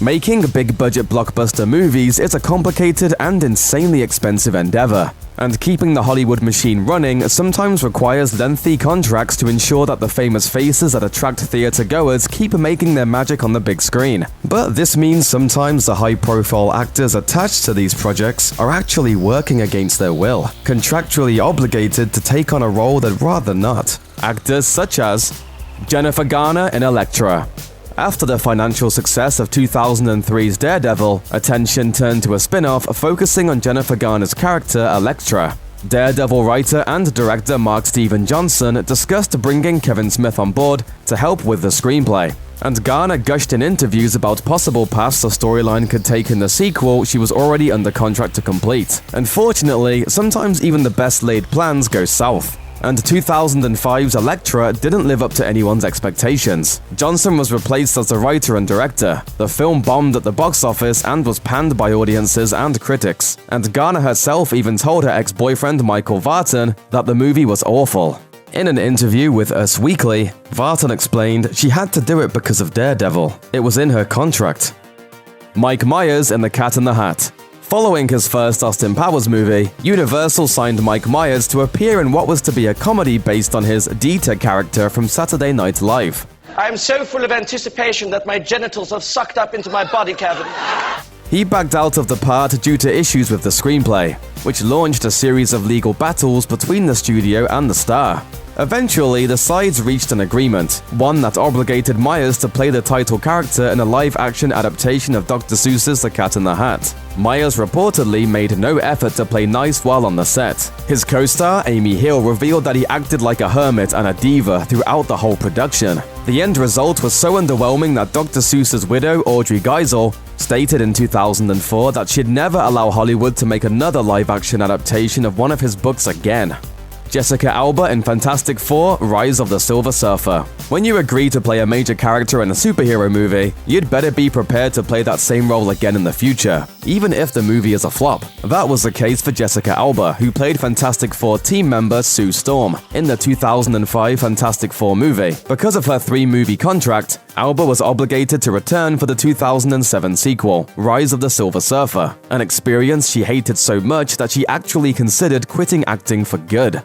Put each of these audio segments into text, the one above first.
Making big-budget blockbuster movies is a complicated and insanely expensive endeavor, and keeping the Hollywood machine running sometimes requires lengthy contracts to ensure that the famous faces that attract theater-goers keep making their magic on the big screen. But this means sometimes the high-profile actors attached to these projects are actually working against their will, contractually obligated to take on a role they'd rather not. Actors such as Jennifer Garner in Elektra. After the financial success of 2003's Daredevil, attention turned to a spin-off focusing on Jennifer Garner's character Elektra. Daredevil writer and director Mark Steven Johnson discussed bringing Kevin Smith on board to help with the screenplay, and Garner gushed in interviews about possible paths the storyline could take in the sequel she was already under contract to complete. Unfortunately, sometimes even the best-laid plans go south, and 2005's Elektra didn't live up to anyone's expectations. Johnson was replaced as the writer and director. The film bombed at the box office and was panned by audiences and critics, and Garner herself even told her ex-boyfriend Michael Vartan that the movie was awful. In an interview with Us Weekly, Vartan explained she had to do it because of Daredevil. It was in her contract. Mike Myers in The Cat in the Hat. Following his first Austin Powers movie, Universal signed Mike Myers to appear in what was to be a comedy based on his Dieter character from Saturday Night Live. I am so full of anticipation that my genitals have sucked up into my body cavity. He backed out of the part due to issues with the screenplay, which launched a series of legal battles between the studio and the star. Eventually, the sides reached an agreement, one that obligated Myers to play the title character in a live-action adaptation of Dr. Seuss's The Cat in the Hat. Myers reportedly made no effort to play nice while on the set. His co-star, Amy Hill, revealed that he acted like a hermit and a diva throughout the whole production. The end result was so underwhelming that Dr. Seuss's widow, Audrey Geisel, stated in 2004 that she'd never allow Hollywood to make another live-action adaptation of one of his books again. Jessica Alba in Fantastic Four: Rise of the Silver Surfer. When you agree to play a major character in a superhero movie, you'd better be prepared to play that same role again in the future, even if the movie is a flop. That was the case for Jessica Alba, who played Fantastic Four team member Sue Storm in the 2005 Fantastic Four movie. Because of her 3-movie contract, Alba was obligated to return for the 2007 sequel, Rise of the Silver Surfer, an experience she hated so much that she actually considered quitting acting for good.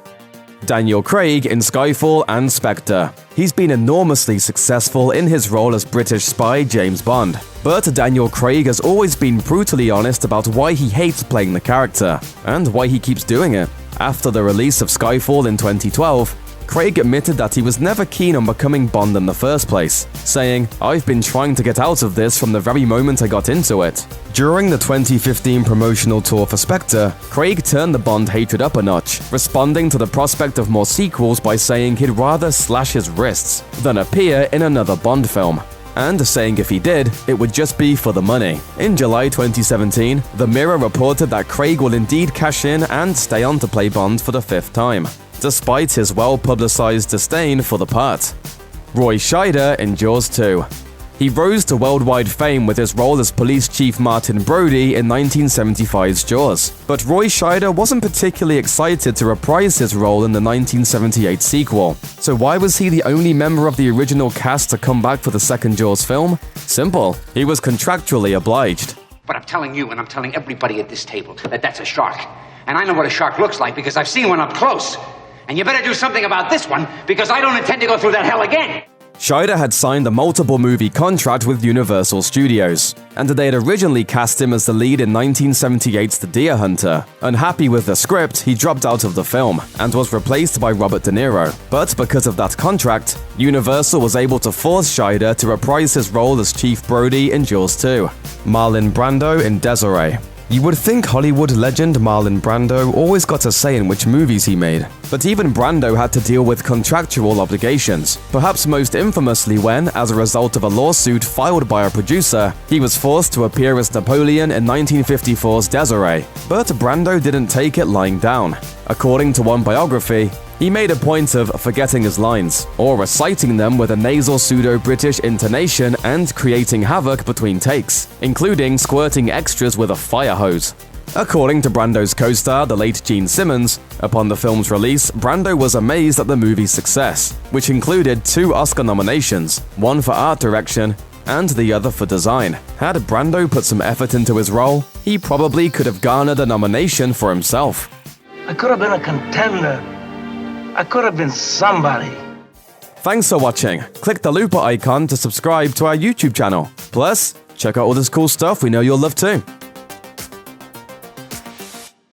Daniel Craig in Skyfall and Spectre. He's been enormously successful in his role as British spy James Bond, but Daniel Craig has always been brutally honest about why he hates playing the character, and why he keeps doing it. After the release of Skyfall in 2012, Craig admitted that he was never keen on becoming Bond in the first place, saying, "I've been trying to get out of this from the very moment I got into it." During the 2015 promotional tour for Spectre, Craig turned the Bond hatred up a notch, responding to the prospect of more sequels by saying he'd rather slash his wrists than appear in another Bond film, and saying if he did, it would just be for the money. In July 2017, The Mirror reported that Craig will indeed cash in and stay on to play Bond for the 5th time, despite his well-publicized disdain for the part. Roy Scheider in Jaws 2. He rose to worldwide fame with his role as Police Chief Martin Brody in 1975's Jaws, but Roy Scheider wasn't particularly excited to reprise his role in the 1978 sequel. So why was he the only member of the original cast to come back for the second Jaws film? Simple, he was contractually obliged. But I'm telling you, and I'm telling everybody at this table, that that's a shark. And I know what a shark looks like because I've seen one up close. And you better do something about this one, because I don't intend to go through that hell again. Scheider had signed a multiple-movie contract with Universal Studios, and they had originally cast him as the lead in 1978's The Deer Hunter. Unhappy with the script, he dropped out of the film, and was replaced by Robert De Niro. But because of that contract, Universal was able to force Scheider to reprise his role as Chief Brody in Jaws 2. Marlon Brando in Désirée. You would think Hollywood legend Marlon Brando always got a say in which movies he made, but even Brando had to deal with contractual obligations, perhaps most infamously when, as a result of a lawsuit filed by a producer, he was forced to appear as Napoleon in 1954's Désirée. But Brando didn't take it lying down. According to one biography, he made a point of forgetting his lines, or reciting them with a nasal pseudo-British intonation and creating havoc between takes, including squirting extras with a fire hose. According to Brando's co-star, the late Gene Simmons, upon the film's release, Brando was amazed at the movie's success, which included 2 Oscar nominations, one for art direction and the other for design. Had Brando put some effort into his role, he probably could have garnered a nomination for himself. I could have been a contender. I could have been somebody. Thanks for watching. Click the looper icon to subscribe to our YouTube channel. Plus, check out all this cool stuff we know you'll love too.